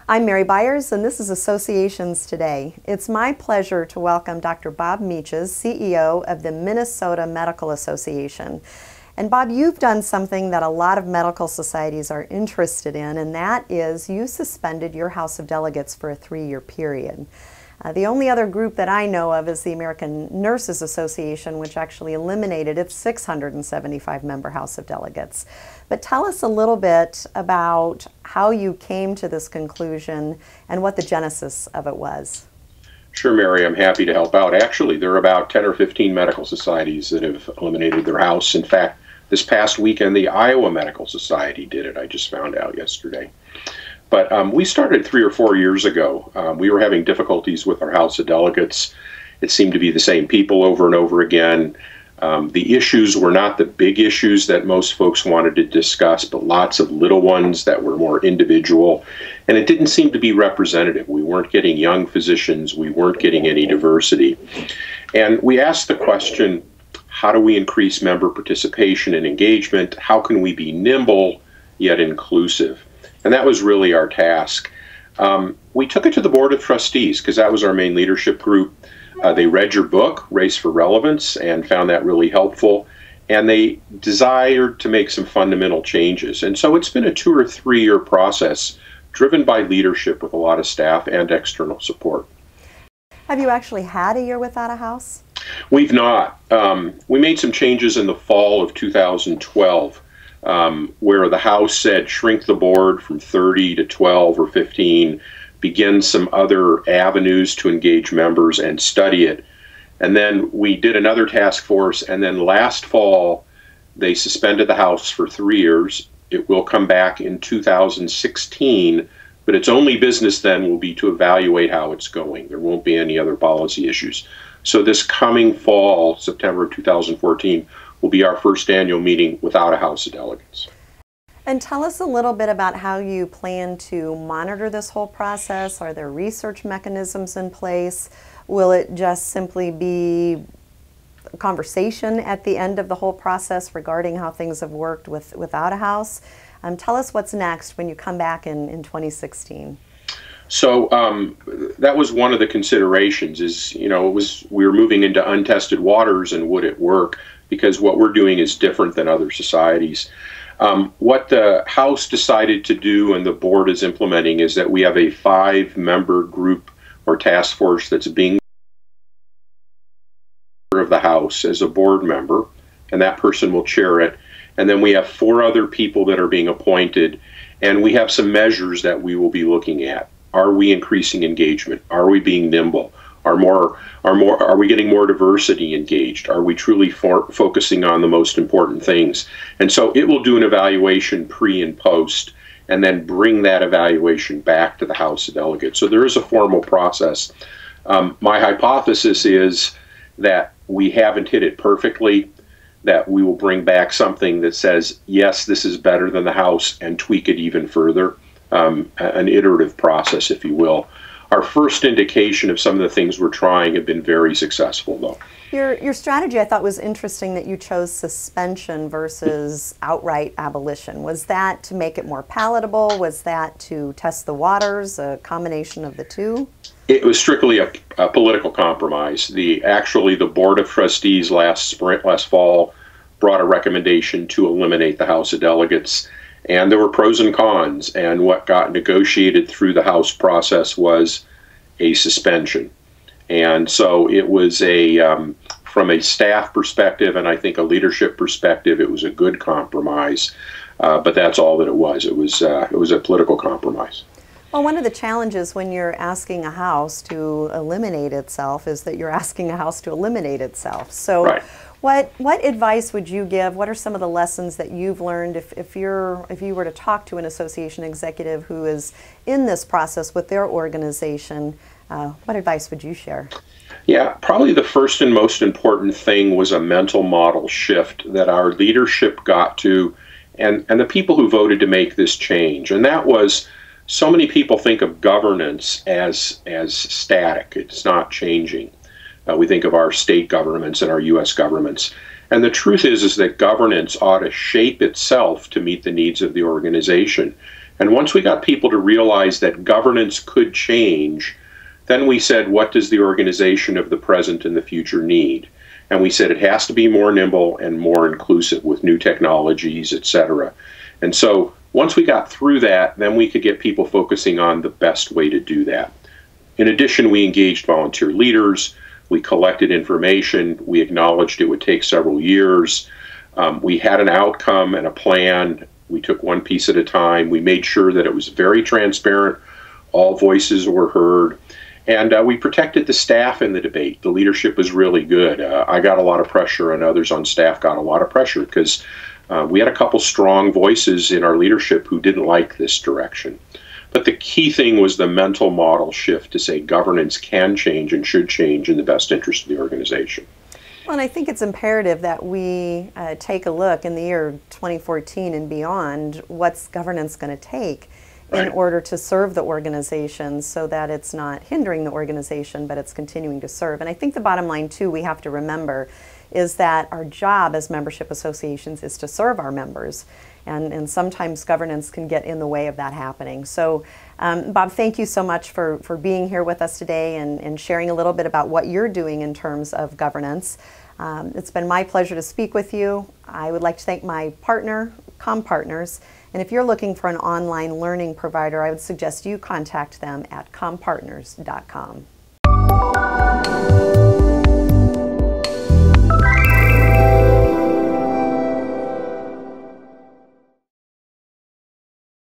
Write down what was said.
I'm Mary Byers, and this is Associations Today. It's my pleasure to welcome Dr. Bob Meiches, CEO of the Minnesota Medical Association. And Bob, you've done something that a lot of medical societies are interested in, and that is you suspended your House of Delegates for a 3-year period. The only other group that I know of is the American Nurses Association, which actually eliminated its 675-member House of Delegates. But tell us a little bit about how you came to this conclusion and what the genesis of it was. Sure, Mary, I'm happy to help out. Actually, there are about 10 or 15 medical societies that have eliminated their House. In fact, this past weekend, the Iowa Medical Society did it. I just found out yesterday. But we started 3 or 4 years ago. We were having difficulties with our House of Delegates. It seemed to be the same people over and over again. The issues were not the big issues that most folks wanted to discuss, but lots of little ones that were more individual. And it didn't seem to be representative. We weren't getting young physicians. We weren't getting any diversity. And we asked the question, how do we increase member participation and engagement? How can we be nimble yet inclusive? And that was really our task. We took it to the Board of Trustees because that was our main leadership group. They read your book, Race for Relevance, and found that really helpful. And they desired to make some fundamental changes. And so it's been a 2 or 3 year process driven by leadership with a lot of staff and external support. Have you actually had a year without a House? We've not. We made some changes in the fall of 2012. Where the House said shrink the board from 30 to 12 or 15, begin some other avenues to engage members and study it. And then we did another task force, and then last fall they suspended the House for 3 years. It will come back in 2016, but its only business then will be to evaluate how it's going. There won't be any other policy issues. So this coming fall, September 2014, will be our first annual meeting without a House of Delegates. And tell us a little bit about how you plan to monitor this whole process. Are there research mechanisms in place? Will it just simply be a conversation at the end of the whole process regarding how things have worked without a House? Tell us what's next when you come back in 2016. So that was one of the considerations is, we were moving into untested waters, and would it work? Because what we're doing is different than other societies. What the House decided to do and the board is implementing is that we have a 5-member group or task force that's being of the House as a board member, and that person will chair it. And then we have 4 other people that are being appointed, and we have some measures that we will be looking at. Are we increasing engagement? Are we being nimble? Are we getting more diversity engaged? Are we truly focusing on the most important things? And so it will do an evaluation pre and post, and then bring that evaluation back to the House of Delegates. So there is a formal process. My hypothesis is that we haven't hit it perfectly, that we will bring back something that says, yes, this is better than the House, and tweak it even further, an iterative process, if you will. Our first indication of some of the things we're trying have been very successful, though. Your strategy, I thought, was interesting that you chose suspension versus outright abolition. Was that to make it more palatable? Was that to test the waters, a combination of the two? It was strictly a political compromise. Actually, the Board of Trustees last fall brought a recommendation to eliminate the House of Delegates. And there were pros and cons, and what got negotiated through the House process was a suspension. And so it was from a staff perspective, and I think a leadership perspective, it was a good compromise. But that's all that it was. It was a political compromise. Well, one of the challenges when you're asking a House to eliminate itself is that you're asking a House to eliminate itself. So. Right. What advice would you give? What are some of the lessons that you've learned if you were to talk to an association executive who is in this process with their organization? What advice would you share? Yeah, probably the first and most important thing was a mental model shift that our leadership got to, and the people who voted to make this change. And that was, so many people think of governance as static. It's not changing. We think of our state governments and our U.S. governments. And the truth is that governance ought to shape itself to meet the needs of the organization. And once we got people to realize that governance could change, then we said, what does the organization of the present and the future need? And we said it has to be more nimble and more inclusive with new technologies, etc. And so once we got through that, then we could get people focusing on the best way to do that. In addition, we engaged volunteer leaders, we collected information, we acknowledged it would take several years. We had an outcome and a plan. We took one piece at a time. We made sure that it was very transparent. All voices were heard. And we protected the staff in the debate. The leadership was really good. I got a lot of pressure, and others on staff got a lot of pressure because we had a couple strong voices in our leadership who didn't like this direction. But the key thing was the mental model shift to say governance can change and should change in the best interest of the organization. Well, and I think it's imperative that we take a look in the year 2014 and beyond, what's governance going to take in order to serve the organization so that it's not hindering the organization, but it's continuing to serve. And I think the bottom line, too, we have to remember is that our job as membership associations is to serve our members. And sometimes governance can get in the way of that happening. So, Bob, thank you so much for being here with us today and sharing a little bit about what you're doing in terms of governance. It's been my pleasure to speak with you. I would like to thank my partner, ComPartners. And if you're looking for an online learning provider, I would suggest you contact them at compartners.com.